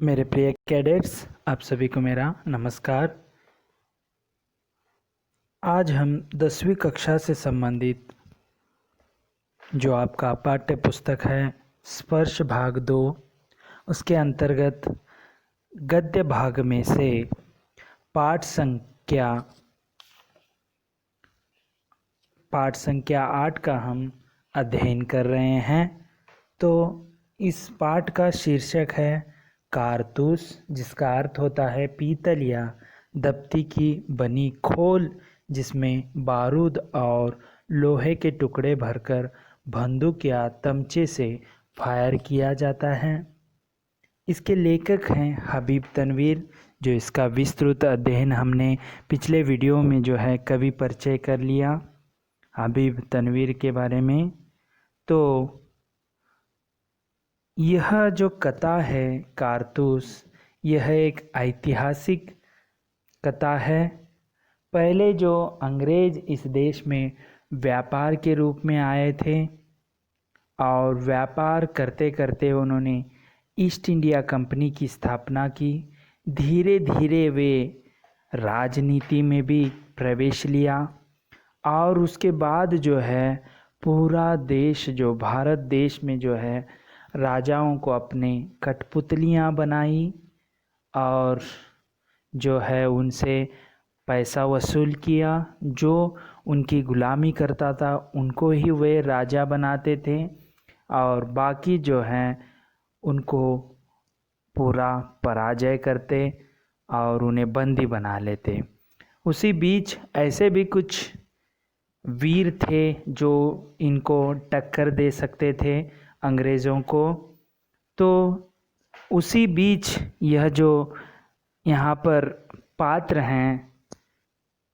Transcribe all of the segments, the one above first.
मेरे प्रिय कैडेट्स, आप सभी को मेरा नमस्कार। आज हम 10वीं कक्षा से संबंधित जो आपका पाठ्य पुस्तक है स्पर्श भाग 2, उसके अंतर्गत गद्य भाग में से पाठ संख्या 8 का हम अध्ययन कर रहे हैं। तो इस पाठ का शीर्षक है कारतूस, जिसका अर्थ होता है पीतल या दप्ती की बनी खोल जिसमें बारूद और लोहे के टुकड़े भरकर बंदूक या तमचे से फायर किया जाता है। इसके लेखक हैं हबीब तनवीर। जो इसका विस्तृत अध्ययन हमने पिछले वीडियो में जो है कवि परिचय कर लिया हबीब तनवीर के बारे में। तो यह जो कथा है कारतूस, यह एक ऐतिहासिक कथा है। पहले जो अंग्रेज इस देश में व्यापार के रूप में आए थे और व्यापार करते करते उन्होंने ईस्ट इंडिया कंपनी की स्थापना की। धीरे धीरे वे राजनीति में भी प्रवेश लिया और उसके बाद जो है पूरा देश, जो भारत देश में जो है राजाओं को अपने कठपुतलियाँ बनाई और जो है उनसे पैसा वसूल किया। जो उनकी गुलामी करता था उनको ही वे राजा बनाते थे और बाकी जो हैं उनको पूरा पराजय करते और उन्हें बंदी बना लेते। उसी बीच ऐसे भी कुछ वीर थे जो इनको टक्कर दे सकते थे अंग्रेज़ों को। तो उसी बीच यह जो यहाँ पर पात्र हैं,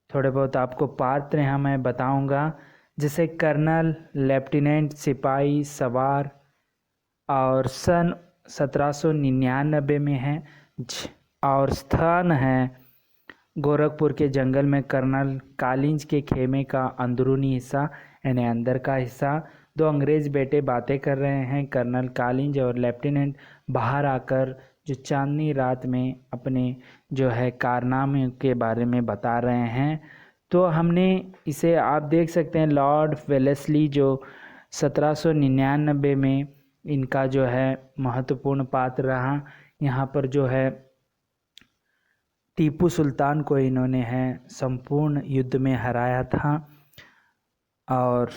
थोड़े बहुत आपको पात्र यहाँ मैं बताऊँगा, जैसे कर्नल, लेफ्टिनेंट, सिपाही, सवार और सन 1799 में है और स्थान है गोरखपुर के जंगल में कर्नल कालिंज के खेमे का अंदरूनी हिस्सा यानी अंदर का हिस्सा। दो अंग्रेज बेटे बातें कर रहे हैं। कर्नल कालिंज और लेफ्टिनेंट बाहर आकर जो चांदनी रात में अपने जो है कारनामे के बारे में बता रहे हैं। तो हमने इसे आप देख सकते हैं लॉर्ड वेलेस्ली जो 1799 में इनका जो है महत्वपूर्ण पात्र रहा। यहाँ पर जो है टीपू सुल्तान को इन्होंने है संपूर्ण युद्ध में हराया था और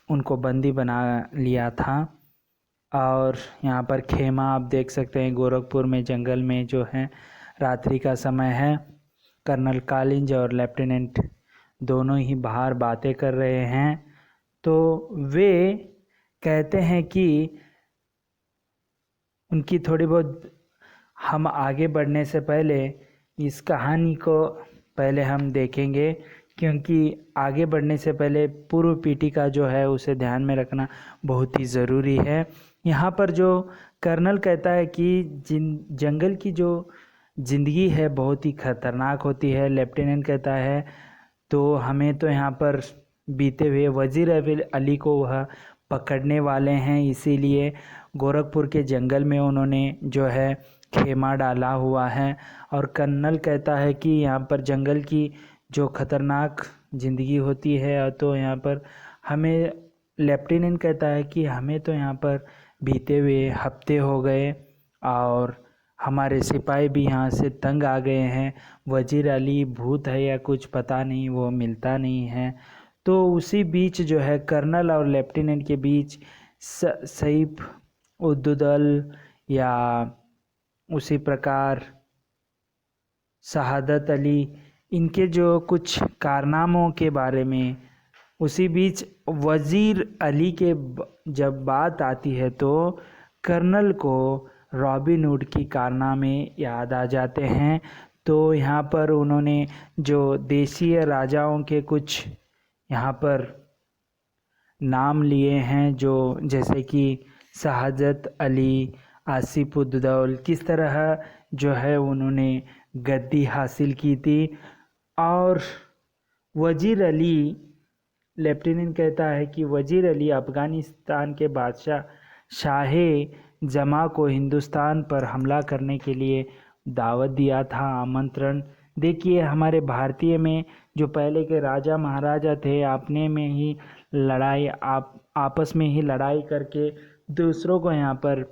उनको बंदी बना लिया था। और यहाँ पर खेमा आप देख सकते हैं गोरखपुर में जंगल में जो है रात्रि का समय है। कर्नल कालिंज और लेफ्टिनेंट दोनों ही बाहर बातें कर रहे हैं। तो वे कहते हैं कि उनकी थोड़ी बहुत, हम आगे बढ़ने से पहले इस कहानी को पहले हम देखेंगे, क्योंकि आगे बढ़ने से पहले पूर्व पीठिका जो है उसे ध्यान में रखना बहुत ही ज़रूरी है। यहाँ पर जो कर्नल कहता है कि जंगल की जो ज़िंदगी है बहुत ही खतरनाक होती है। लेफ्टिनेंट कहता है तो हमें तो यहाँ पर बीते हुए वज़ीर अली को वह पकड़ने वाले हैं, इसीलिए गोरखपुर के जंगल में उन्होंने जो है खेमा डाला हुआ है। और कर्नल कहता है कि यहाँ पर जंगल की जो खतरनाक ज़िंदगी होती है, तो यहाँ पर हमें, लेफ्टिनेंट कहता है कि हमें तो यहाँ पर बीते हुए हफ्ते हो गए और हमारे सिपाही भी यहाँ से तंग आ गए हैं। वज़ीर अली भूत है या कुछ पता नहीं, वो मिलता नहीं है। तो उसी बीच जो है कर्नल और लेफ्टिनेंट के बीच सईफ उद्दौल या उसी प्रकार शहादत अली, इनके जो कुछ कारनामों के बारे में, उसी बीच वज़ीर अली के जब बात आती है तो कर्नल को रॉबिन हुड की कारनामे याद आ जाते हैं। तो यहाँ पर उन्होंने जो देशीय राजाओं के कुछ यहाँ पर नाम लिए हैं, जो जैसे कि शहादत अली, आसिफ उद्दौल, किस तरह जो है उन्होंने गद्दी हासिल की थी। और वज़ीर अली, लेफ्टिनेंट कहता है कि वज़ीर अली अफ़गानिस्तान के बादशाह शाह जमा को हिंदुस्तान पर हमला करने के लिए दावत दिया था, आमंत्रण। देखिए हमारे भारतीय में जो पहले के राजा महाराजा थे, आपने में ही लड़ाई, आपस में ही लड़ाई करके दूसरों को यहाँ पर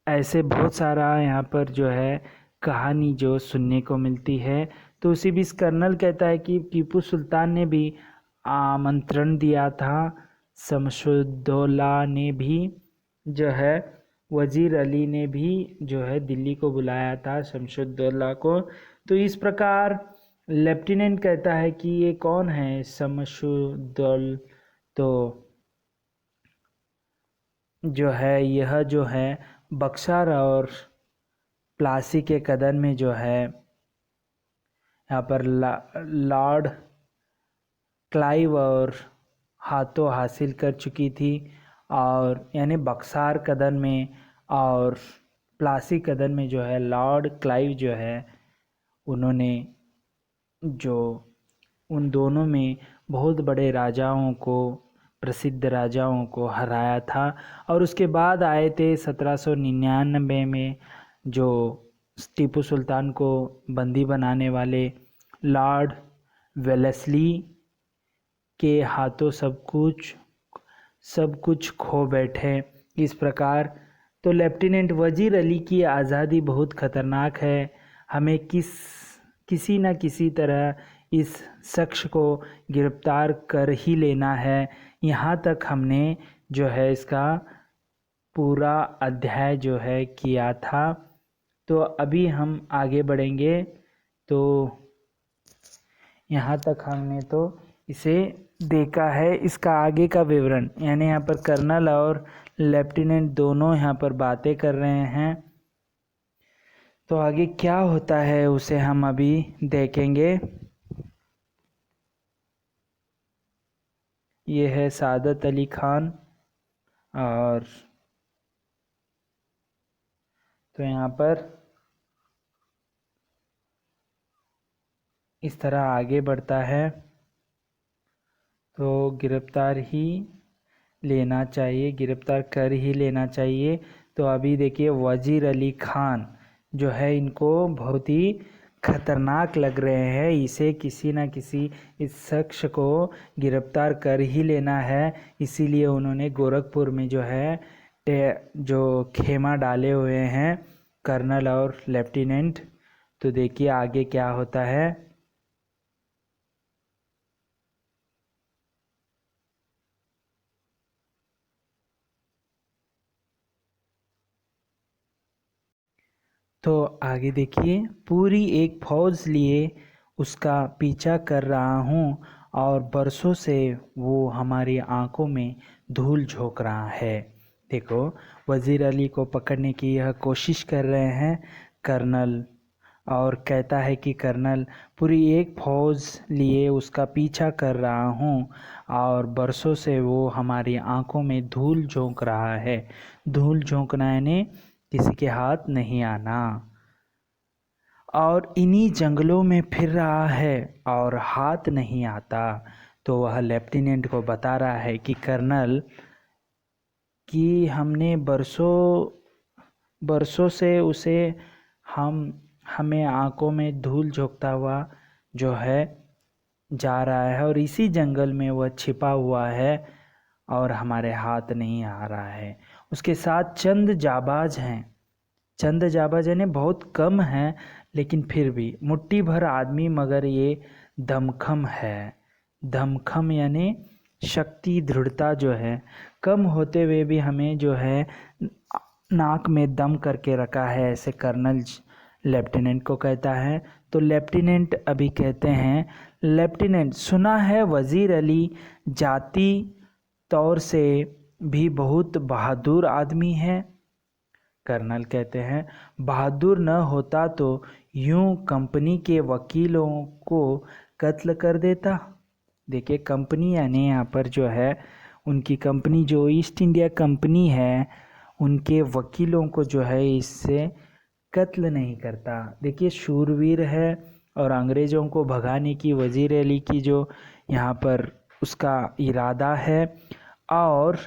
ऐसे बहुत सारा यहाँ पर जो है कहानी जो सुनने को मिलती है। तो उसी बीच कर्नल कहता है कि टीपू सुल्तान ने भी आमंत्रण दिया था, शमशुद्दौला ने भी जो है, वजीर अली ने भी जो है दिल्ली को बुलाया था शमशुद्दौला को। तो इस प्रकार लेफ्टिनेंट कहता है कि ये कौन है शमशुद्दौला, तो जो है यह जो है बक्सर और प्लासी के कदम में जो है यहाँ पर लॉर्ड क्लाइव और हाथों हासिल कर चुकी थी, और यानी बक्सार कदम में और प्लासी कदम में जो है लॉर्ड क्लाइव जो है उन्होंने जो उन दोनों में बहुत बड़े राजाओं को, प्रसिद्ध राजाओं को हराया था। और उसके बाद आए थे 1799 में जो टीपू सुल्तान को बंदी बनाने वाले लॉर्ड वेलेस्ली के हाथों सब कुछ खो बैठे। इस प्रकार तो लेफ्टिनेंट वजीर अली की आज़ादी बहुत ख़तरनाक है, हमें किसी न किसी तरह इस शख्स को गिरफ्तार कर ही लेना है। यहाँ तक हमने जो है इसका पूरा अध्याय जो है किया था। तो अभी हम आगे बढ़ेंगे। तो यहाँ तक हमने तो इसे देखा है, इसका आगे का विवरण, यानी यहाँ पर कर्नल और लेफ्टिनेंट दोनों यहाँ पर बातें कर रहे हैं। तो आगे क्या होता है उसे हम अभी देखेंगे। ये है सादत अली खान, और तो यहाँ पर इस तरह आगे बढ़ता है। तो गिरफ्तार ही लेना चाहिए, गिरफ्तार कर ही लेना चाहिए। तो अभी देखिए वजीर अली खान जो है इनको बहुत ही खतरनाक लग रहे हैं, इसे किसी न किसी इस शख्स को गिरफ्तार कर ही लेना है। इसीलिए उन्होंने गोरखपुर में जो है जो खेमा डाले हुए हैं कर्नल और लेफ्टिनेंट। तो देखिए आगे क्या होता है। तो आगे देखिए, पूरी एक फौज लिए उसका पीछा कर रहा हूँ, और बरसों से वो हमारी आंखों में धूल झोंक रहा है। देखो वजीर अली को पकड़ने की यह कोशिश कर रहे हैं कर्नल, और कहता है कि कर्नल पूरी एक फौज लिए उसका पीछा कर रहा हूँ, और बरसों से वो हमारी आंखों में धूल झोंक रहा है। धूल झोंकना यानी किसी के हाथ नहीं आना, और इन्हीं जंगलों में फिर रहा है और हाथ नहीं आता। तो वह लेफ्टिनेंट को बता रहा है कि कर्नल कि हमने बरसों से उसे हमें आंखों में धूल झोंकता हुआ जो है जा रहा है, और इसी जंगल में वह छिपा हुआ है और हमारे हाथ नहीं आ रहा है। उसके साथ चंद जाबाज हैं, चंद जाबाज यानी बहुत कम हैं, लेकिन फिर भी मुट्ठी भर आदमी, मगर ये दमखम है। दमखम यानी शक्ति, दृढ़ता जो है, कम होते हुए भी हमें जो है नाक में दम करके रखा है, ऐसे कर्नल लेफ्टिनेंट को कहता है। तो लेफ्टिनेंट अभी कहते हैं, लेफ्टिनेंट सुना है वजीर अली जाति तौर से भी बहुत बहादुर आदमी है। कर्नल कहते हैं, बहादुर न होता तो यूं कंपनी के वकीलों को कत्ल कर देता। देखिए कंपनी यानी यहाँ पर जो है उनकी कंपनी, जो ईस्ट इंडिया कंपनी है, उनके वकीलों को जो है इससे कत्ल नहीं करता। देखिए शूरवीर है, और अंग्रेज़ों को भगाने की वजीर अली की जो यहाँ पर उसका इरादा है। और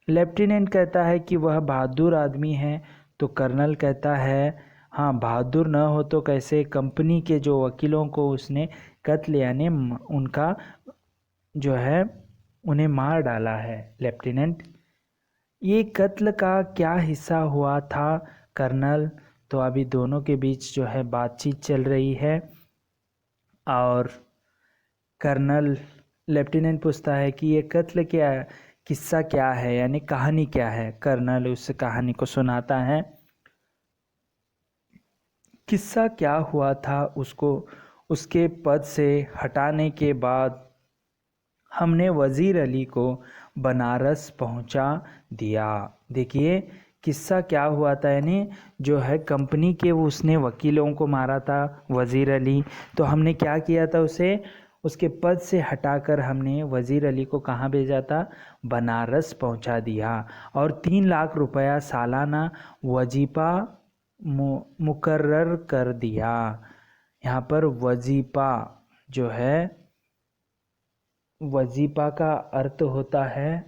लेफ्टिनेंट कहता है कि वह बहादुर आदमी है, तो कर्नल कहता है हाँ, बहादुर न हो तो कैसे, कंपनी के जो वकीलों को उसने कत्ल यानी उनका जो है उन्हें मार डाला है। लेफ्टिनेंट, ये कत्ल का क्या हिस्सा हुआ था कर्नल? तो अभी दोनों के बीच जो है बातचीत चल रही है और कर्नल लेफ्टिनेंट पूछता है कि ये कत्ल क्या किस्सा क्या है, यानी कहानी क्या है। कर्नल उस कहानी को सुनाता है। किस्सा क्या हुआ था, उसको उसके पद से हटाने के बाद हमने वज़ीर अली को बनारस पहुंचा दिया। देखिए किस्सा क्या हुआ था, यानी जो है कंपनी के उसने वकीलों को मारा था वज़ीर अली, तो हमने क्या किया था, उसे उसके पद से हटाकर हमने वज़ीर अली को कहाँ भेजा था, बनारस पहुंचा दिया और 3 लाख रुपया सालाना वजीफ़ा मुकर्रर कर दिया। यहाँ पर वजीफ़ा जो है, वजीफ़ा का अर्थ होता है,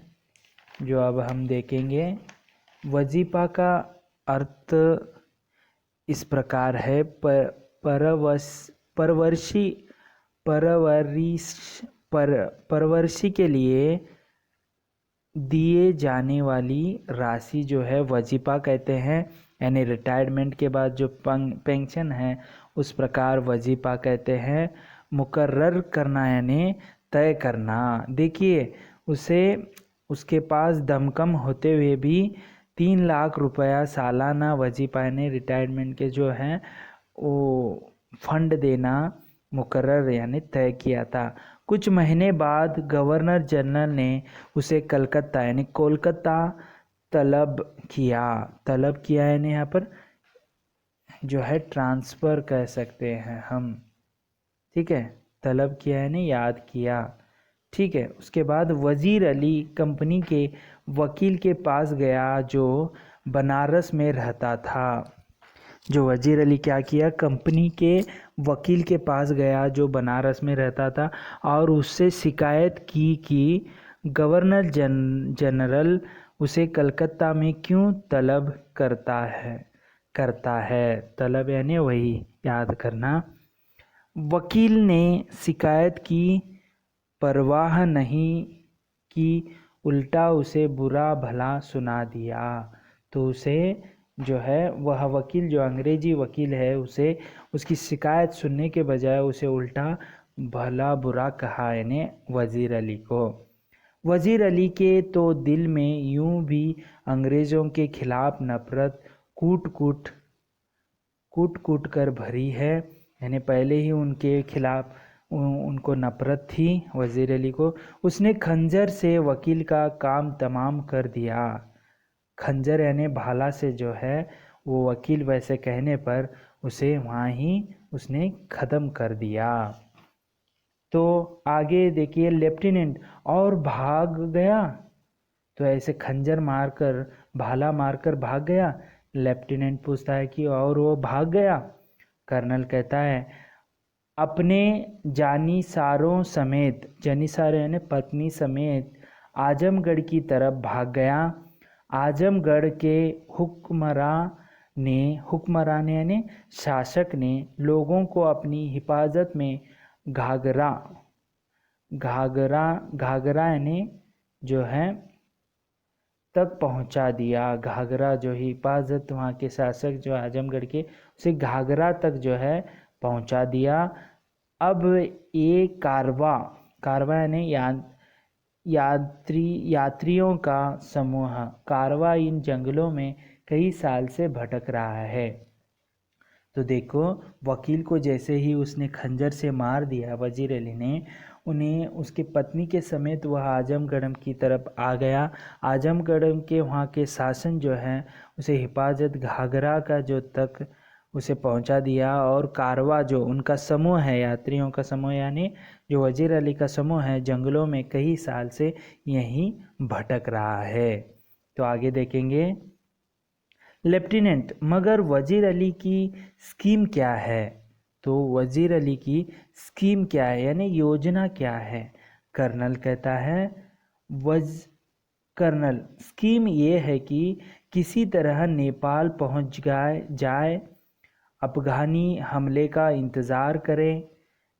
जो अब हम देखेंगे, वजीफ़ा का अर्थ इस प्रकार है, परवर्षी परवर्षी के लिए दिए जाने वाली राशि जो है वजीफ़ा कहते हैं, यानी रिटायरमेंट के बाद जो पेंशन है उस प्रकार वजीफ़ा कहते हैं। मुकर्रर करना यानी तय करना। देखिए उसके पास दमकम होते हुए भी 3 लाख रुपया सालाना वजीफ़ा यानी रिटायरमेंट के जो हैं वो फंड देना मुकर्रर यानी तय किया था। कुछ महीने बाद गवर्नर जनरल ने उसे कलकत्ता यानी कोलकाता तलब किया यानी यहाँ पर जो है ट्रांसफ़र कह सकते हैं हम, ठीक है, तलब किया यानी याद किया, ठीक है। उसके बाद वज़ीर अली कंपनी के वकील के पास गया जो बनारस में रहता था। जो वज़ीर अली क्या किया, कंपनी के वकील के पास गया जो बनारस में रहता था और उससे शिकायत की कि गवर्नर जनरल उसे कलकत्ता में क्यों तलब करता है। तलब यानी वही याद करना। वकील ने शिकायत की परवाह नहीं की, उल्टा उसे बुरा भला सुना दिया। तो उसे जो है वह वकील जो अंग्रेजी वकील है उसे उसकी शिकायत सुनने के बजाय उसे उल्टा भला बुरा कहा, यानी वज़ीर अली को। वज़ीर अली के तो दिल में यूं भी अंग्रेज़ों के खिलाफ नफरत कूट कूट कर भरी है, यानी पहले ही उनके खिलाफ उनको नफरत थी वज़ीर अली को। उसने खंजर से वकील का काम तमाम कर दिया। खंजर यानी भाला से जो है वो वकील वैसे कहने पर उसे वहाँ ही उसने ख़त्म कर दिया। तो आगे देखिए, लेफ्टिनेंट और भाग गया, तो ऐसे खंजर मारकर भाला मारकर भाग गया। लेफ्टिनेंट पूछता है कि और वो भाग गया? कर्नल कहता है अपने जानिसारों समेत, जानिसार यानी पत्नी समेत आजमगढ़ की तरफ भाग गया। आजमगढ़ के हुक्मरान यानी शासक ने लोगों को अपनी हिफाजत में घाघरा यानी जो है तक पहुंचा दिया। घाघरा जो हिफाजत वहाँ के शासक जो आजमगढ़ के, उसे घाघरा तक जो है पहुंचा दिया। अब ये कारवा यानी यात्रियों का समूह, कारवा इन जंगलों में कई साल से भटक रहा है। तो देखो वकील को जैसे ही उसने खंजर से मार दिया वज़ीर अली ने, उन्हें उसकी पत्नी के समेत वह आजमगढ़ की तरफ आ गया। आजमगढ़ के वहाँ के शासन जो है उसे हिफाजत घाघरा का जो तक उसे पहुँचा दिया। और कारवा जो उनका समूह है, यात्रियों का समूह यानी जो वज़ीर अली का समूह है, जंगलों में कई साल से यहीं भटक रहा है। तो आगे देखेंगे। लेफ्टिनेंट, मगर वज़ीर अली की स्कीम क्या है? तो वज़ीर अली की स्कीम क्या है यानी योजना क्या है? कर्नल कहता है कर्नल स्कीम ये है कि किसी तरह नेपाल पहुंच जाए, अफगानी हमले का इंतज़ार करें।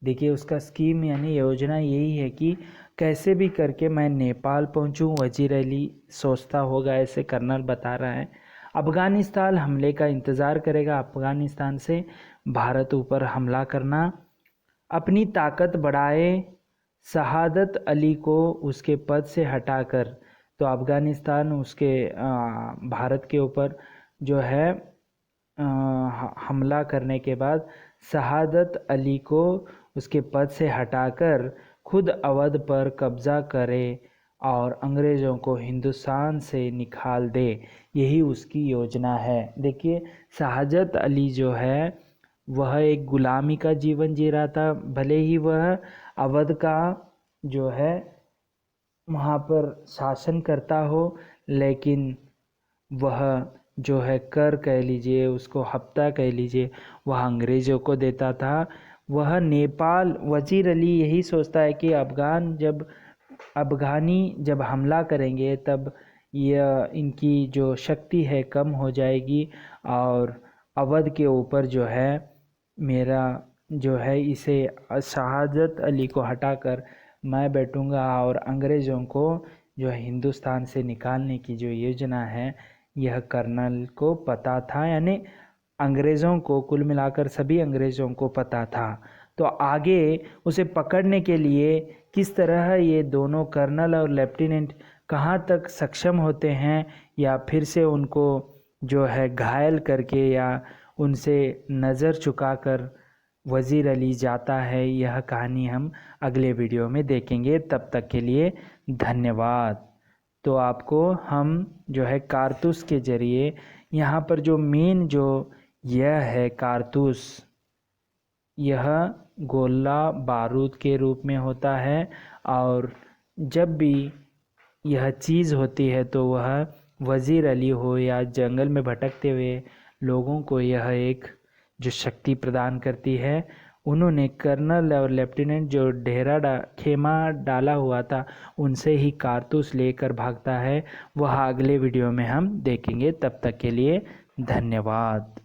देखिए उसका स्कीम यानी योजना यही है कि कैसे भी करके मैं नेपाल पहुंचूं। वजीर अली सोचता होगा, ऐसे कर्नल बता रहा है। अफ़गानिस्तान हमले का इंतज़ार करेगा, अफ़गानिस्तान से भारत ऊपर हमला करना, अपनी ताकत बढ़ाए, शहादत अली को उसके पद से हटाकर। तो अफ़गानिस्तान उसके भारत के ऊपर जो है हमला करने के बाद शहादत अली को उसके पद से हटाकर खुद अवध पर कब्ज़ा करे और अंग्रेज़ों को हिंदुस्तान से निकाल दे। यही उसकी योजना है। देखिए शहादत अली जो है वह एक गुलामी का जीवन जी रहा था। भले ही वह अवध का जो है वहाँ पर शासन करता हो, लेकिन वह जो है कर कह लीजिए, उसको हफ्ता कह लीजिए, वह अंग्रेज़ों को देता था। वह नेपाल, वजीर अली यही सोचता है कि अफ़गानी जब हमला करेंगे तब यह इनकी जो शक्ति है कम हो जाएगी और अवध के ऊपर जो है मेरा जो है इसे शहादत अली को हटाकर मैं बैठूंगा और अंग्रेज़ों को जो है हिंदुस्तान से निकालने की जो योजना है यह कर्नल को पता था। यानी अंग्रेज़ों को, कुल मिलाकर सभी अंग्रेज़ों को पता था। तो आगे उसे पकड़ने के लिए किस तरह ये दोनों कर्नल और लेफ्टिनेंट कहाँ तक सक्षम होते हैं या फिर से उनको जो है घायल करके या उनसे नज़र चुकाकर वज़ीर अली जाता है, यह कहानी हम अगले वीडियो में देखेंगे। तब तक के लिए धन्यवाद। तो आपको हम जो है कारतूस के ज़रिए यहाँ पर जो मेन जो यह है कारतूस, यह गोला बारूद के रूप में होता है और जब भी यह चीज़ होती है तो वह वज़ीर अली हो या जंगल में भटकते हुए लोगों को यह एक जो शक्ति प्रदान करती है। उन्होंने कर्नल और लेफ्टिनेंट जो खेमा डाला हुआ था उनसे ही कारतूस लेकर भागता है। वह अगले वीडियो में हम देखेंगे। तब तक के लिए धन्यवाद।